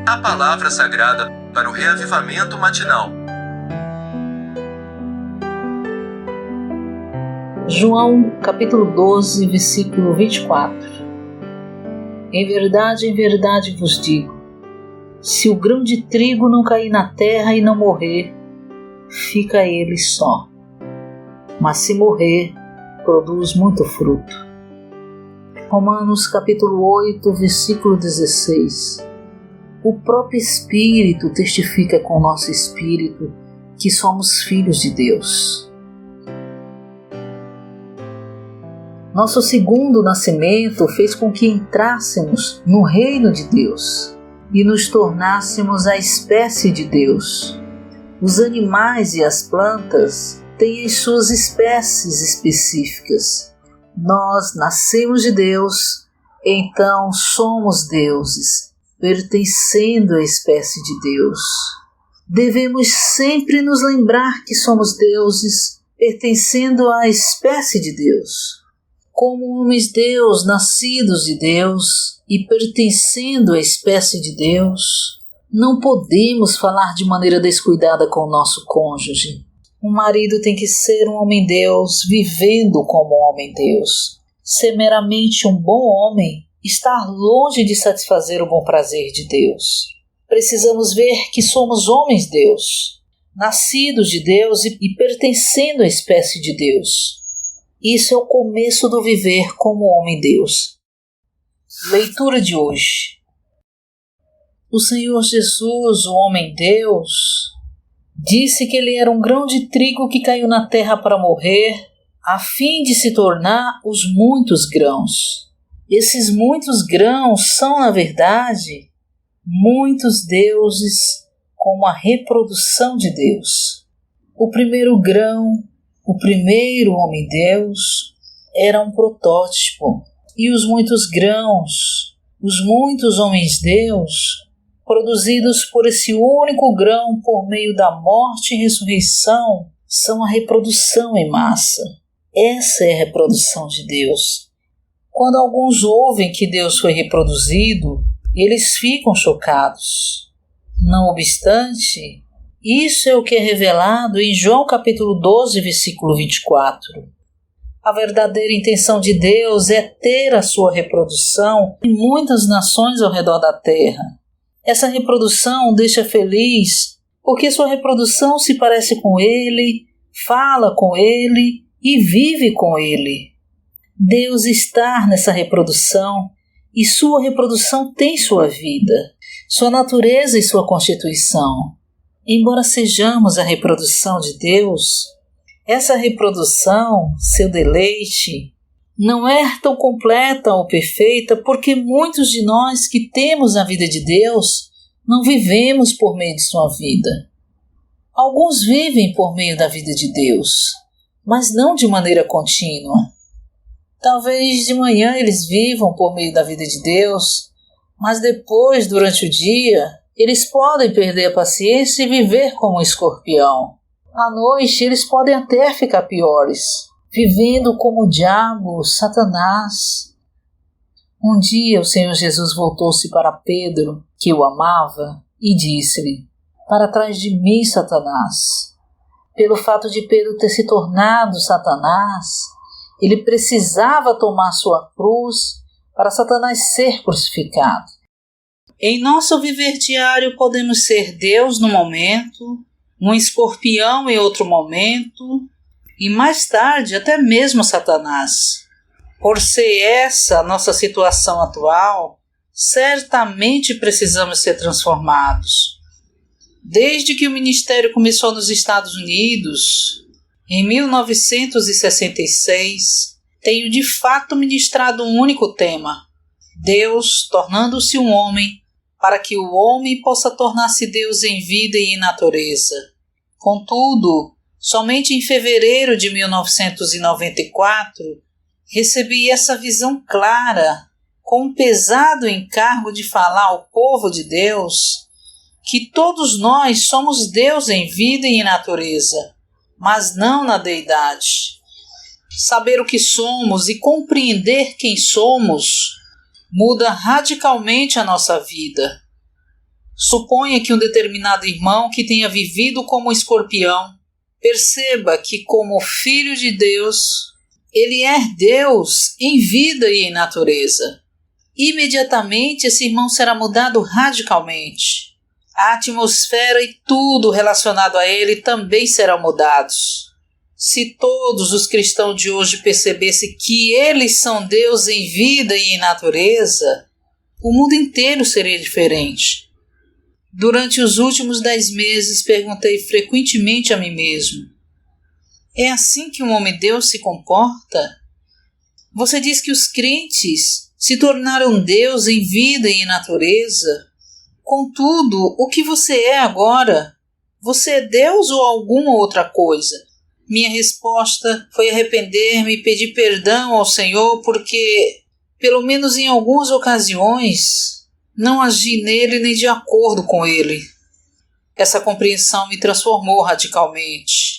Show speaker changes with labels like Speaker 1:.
Speaker 1: A palavra sagrada para o reavivamento matinal.
Speaker 2: João, capítulo 12, versículo 24. Em verdade vos digo, se o grão de trigo não cair na terra e não morrer, fica ele só. Mas se morrer, produz muito fruto. Romanos, capítulo 8, versículo 16. O próprio Espírito testifica com o nosso espírito que somos filhos de Deus. Nosso segundo nascimento fez com que entrássemos no reino de Deus e nos tornássemos a espécie de Deus. Os animais e as plantas têm as suas espécies específicas. Nós nascemos de Deus, então somos deuses, pertencendo à espécie de Deus. Devemos sempre nos lembrar que somos deuses, pertencendo à espécie de Deus. Como homens-deus, nascidos de Deus e pertencendo à espécie de Deus, não podemos falar de maneira descuidada com o nosso cônjuge. Um marido tem que ser um homem-deus, vivendo como um homem-deus. Ser meramente um bom homem, estar longe de satisfazer o bom prazer de Deus. Precisamos ver que somos homens-deus, nascidos de Deus e pertencendo à espécie de Deus. Isso é o começo do viver como homem-deus. Leitura de hoje. O Senhor Jesus, o homem-deus, disse que ele era um grão de trigo que caiu na terra para morrer, a fim de se tornar os muitos grãos. Esses muitos grãos são, na verdade, muitos deuses como a reprodução de Deus. O primeiro grão, o primeiro homem-deus, era um protótipo, e os muitos grãos, os muitos homens-deus, produzidos por esse único grão por meio da morte e ressurreição, são a reprodução em massa. Essa é a reprodução de Deus. Quando alguns ouvem que Deus foi reproduzido, eles ficam chocados. Não obstante, isso é o que é revelado em João capítulo 12, versículo 24. A verdadeira intenção de Deus é ter a sua reprodução em muitas nações ao redor da terra. Essa reprodução deixa feliz porque sua reprodução se parece com Ele, fala com Ele e vive com Ele. Deus está nessa reprodução e sua reprodução tem sua vida, sua natureza e sua constituição. Embora sejamos a reprodução de Deus, essa reprodução, seu deleite, não é tão completa ou perfeita porque muitos de nós que temos a vida de Deus não vivemos por meio de sua vida. Alguns vivem por meio da vida de Deus, mas não de maneira contínua. Talvez de manhã eles vivam por meio da vida de Deus, mas depois, durante o dia, eles podem perder a paciência e viver como um escorpião. À noite, eles podem até ficar piores, vivendo como o diabo, Satanás. Um dia o Senhor Jesus voltou-se para Pedro, que o amava, e disse-lhe: "Para trás de mim, Satanás." Pelo fato de Pedro ter se tornado Satanás, ele precisava tomar sua cruz para Satanás ser crucificado. Em nosso viver diário podemos ser Deus no momento, um escorpião em outro momento, e mais tarde até mesmo Satanás. Por ser essa a nossa situação atual, certamente precisamos ser transformados. Desde que o ministério começou nos Estados Unidos, em 1966, tenho de fato ministrado um único tema: Deus tornando-se um homem, para que o homem possa tornar-se Deus em vida e em natureza. Contudo, somente em fevereiro de 1994, recebi essa visão clara, com o pesado encargo de falar ao povo de Deus, que todos nós somos Deus em vida e em natureza, mas não na deidade. Saber o que somos e compreender quem somos muda radicalmente a nossa vida. Suponha que um determinado irmão que tenha vivido como escorpião perceba que, como filho de Deus, ele é Deus em vida e em natureza. Imediatamente esse irmão será mudado radicalmente. A atmosfera e tudo relacionado a ele também serão mudados. Se todos os cristãos de hoje percebessem que eles são Deus em vida e em natureza, o mundo inteiro seria diferente. Durante os últimos 10 meses perguntei frequentemente a mim mesmo: é assim que um homem-Deus se comporta? Você diz que os crentes se tornaram Deus em vida e em natureza. Contudo, o que você é agora? Você é Deus ou alguma outra coisa? Minha resposta foi arrepender-me e pedir perdão ao Senhor porque, pelo menos em algumas ocasiões, não agi nele nem de acordo com ele. Essa compreensão me transformou radicalmente.